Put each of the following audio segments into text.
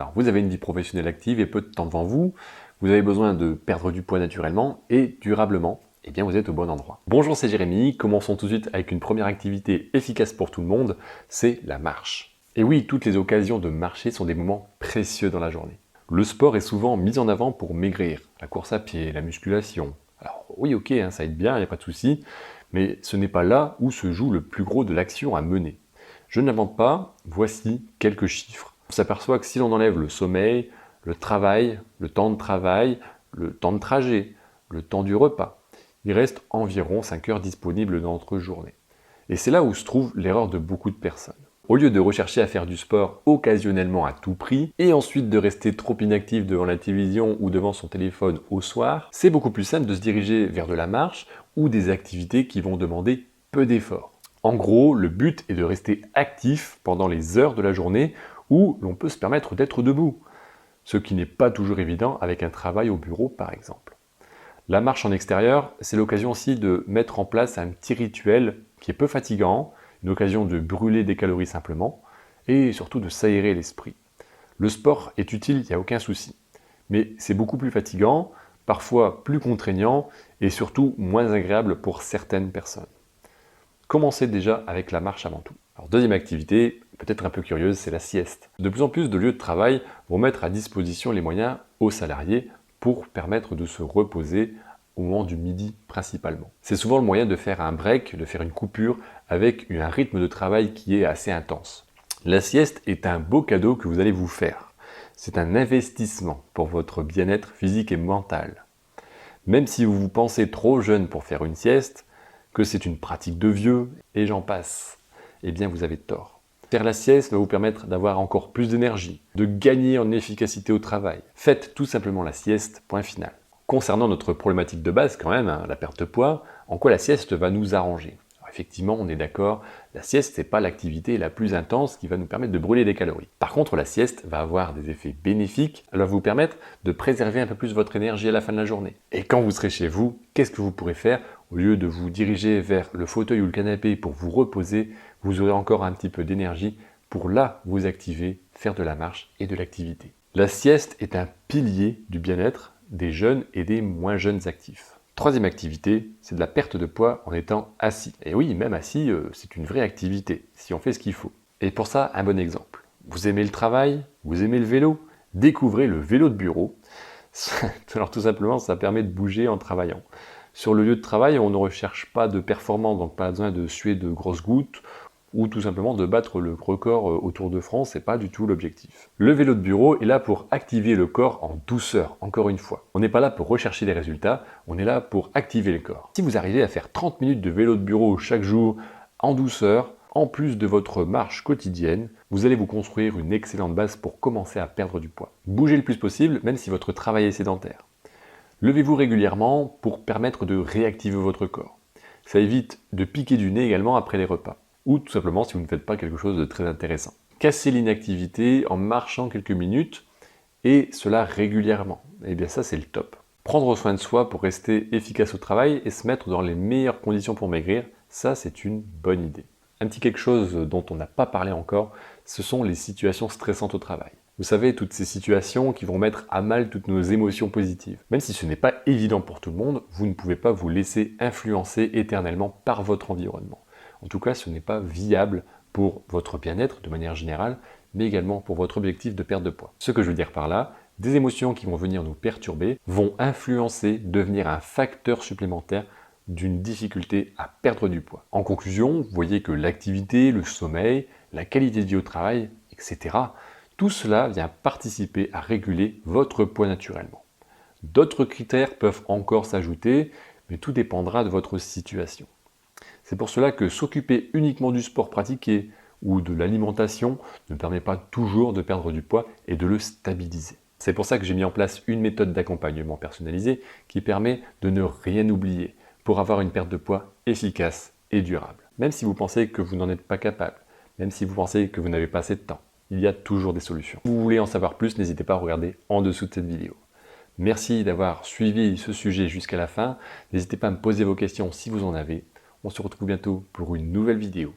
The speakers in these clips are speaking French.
Alors, vous avez une vie professionnelle active et peu de temps devant vous, vous avez besoin de perdre du poids naturellement et durablement, eh bien vous êtes au bon endroit. Bonjour, c'est Jérémy, commençons tout de suite avec une première activité efficace pour tout le monde, c'est la marche. Et oui, toutes les occasions de marcher sont des moments précieux dans la journée. Le sport est souvent mis en avant pour maigrir, la course à pied, la musculation. Alors oui, ok, ça aide bien, il n'y a pas de souci, mais ce n'est pas là où se joue le plus gros de l'action à mener. Je ne l'invente pas, voici quelques chiffres. On s'aperçoit que si l'on enlève le sommeil, le travail, le temps de travail, le temps de trajet, le temps du repas, il reste environ 5 heures disponibles dans notre journée. Et c'est là où se trouve l'erreur de beaucoup de personnes. Au lieu de rechercher à faire du sport occasionnellement à tout prix, et ensuite de rester trop inactif devant la télévision ou devant son téléphone au soir, c'est beaucoup plus simple de se diriger vers de la marche ou des activités qui vont demander peu d'efforts. En gros, le but est de rester actif pendant les heures de la journée où l'on peut se permettre d'être debout, ce qui n'est pas toujours évident avec un travail au bureau par exemple. La marche en extérieur, c'est l'occasion aussi de mettre en place un petit rituel qui est peu fatigant, une occasion de brûler des calories simplement, et surtout de s'aérer l'esprit. Le sport est utile, il n'y a aucun souci, mais c'est beaucoup plus fatigant, parfois plus contraignant, et surtout moins agréable pour certaines personnes. Commencez déjà avec la marche avant tout. Alors, deuxième activité, peut-être un peu curieuse, c'est la sieste. De plus en plus de lieux de travail vont mettre à disposition les moyens aux salariés pour permettre de se reposer au moment du midi principalement. C'est souvent le moyen de faire un break, de faire une coupure avec un rythme de travail qui est assez intense. La sieste est un beau cadeau que vous allez vous faire. C'est un investissement pour votre bien-être physique et mental. Même si vous vous pensez trop jeune pour faire une sieste, que c'est une pratique de vieux, et j'en passe, eh bien vous avez tort. Faire la sieste va vous permettre d'avoir encore plus d'énergie, de gagner en efficacité au travail. Faites tout simplement la sieste, point final. Concernant notre problématique de base quand même, la perte de poids, en quoi la sieste va nous arranger? Alors, effectivement, on est d'accord, la sieste c'est pas l'activité la plus intense qui va nous permettre de brûler des calories. Par contre, la sieste va avoir des effets bénéfiques, elle va vous permettre de préserver un peu plus votre énergie à la fin de la journée. Et quand vous serez chez vous, qu'est-ce que vous pourrez faire? Au lieu de vous diriger vers le fauteuil ou le canapé pour vous reposer, vous aurez encore un petit peu d'énergie pour là vous activer, faire de la marche et de l'activité. La sieste est un pilier du bien-être des jeunes et des moins jeunes actifs. Troisième activité, c'est de la perte de poids en étant assis. Et oui, même assis, c'est une vraie activité, si on fait ce qu'il faut. Et pour ça, un bon exemple. Vous aimez le travail? Vous aimez le vélo? Découvrez le vélo de bureau. Alors tout simplement, ça permet de bouger en travaillant. Sur le lieu de travail, on ne recherche pas de performance, donc pas besoin de suer de grosses gouttes ou tout simplement de battre le record au Tour de France, c'est pas du tout l'objectif. Le vélo de bureau est là pour activer le corps en douceur, encore une fois. On n'est pas là pour rechercher des résultats, on est là pour activer le corps. Si vous arrivez à faire 30 minutes de vélo de bureau chaque jour en douceur, en plus de votre marche quotidienne, vous allez vous construire une excellente base pour commencer à perdre du poids. Bougez le plus possible, même si votre travail est sédentaire. Levez-vous régulièrement pour permettre de réactiver votre corps. Ça évite de piquer du nez également après les repas. Ou tout simplement si vous ne faites pas quelque chose de très intéressant. Cassez l'inactivité en marchant quelques minutes, et cela régulièrement. Et bien ça c'est le top. Prendre soin de soi pour rester efficace au travail et se mettre dans les meilleures conditions pour maigrir, ça c'est une bonne idée. Un petit quelque chose dont on n'a pas parlé encore, ce sont les situations stressantes au travail. Vous savez, toutes ces situations qui vont mettre à mal toutes nos émotions positives. Même si ce n'est pas évident pour tout le monde, vous ne pouvez pas vous laisser influencer éternellement par votre environnement. En tout cas, ce n'est pas viable pour votre bien-être de manière générale, mais également pour votre objectif de perte de poids. Ce que je veux dire par là, des émotions qui vont venir nous perturber vont influencer, devenir un facteur supplémentaire d'une difficulté à perdre du poids. En conclusion, vous voyez que l'activité, le sommeil, la qualité de vie au travail, etc., tout cela vient participer à réguler votre poids naturellement. D'autres critères peuvent encore s'ajouter, mais tout dépendra de votre situation. C'est pour cela que s'occuper uniquement du sport pratiqué ou de l'alimentation ne permet pas toujours de perdre du poids et de le stabiliser. C'est pour ça que j'ai mis en place une méthode d'accompagnement personnalisée qui permet de ne rien oublier pour avoir une perte de poids efficace et durable. Même si vous pensez que vous n'en êtes pas capable, même si vous pensez que vous n'avez pas assez de temps, il y a toujours des solutions. Si vous voulez en savoir plus, n'hésitez pas à regarder en dessous de cette vidéo. Merci d'avoir suivi ce sujet jusqu'à la fin. N'hésitez pas à me poser vos questions si vous en avez. On se retrouve bientôt pour une nouvelle vidéo.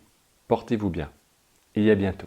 Portez-vous bien et à bientôt.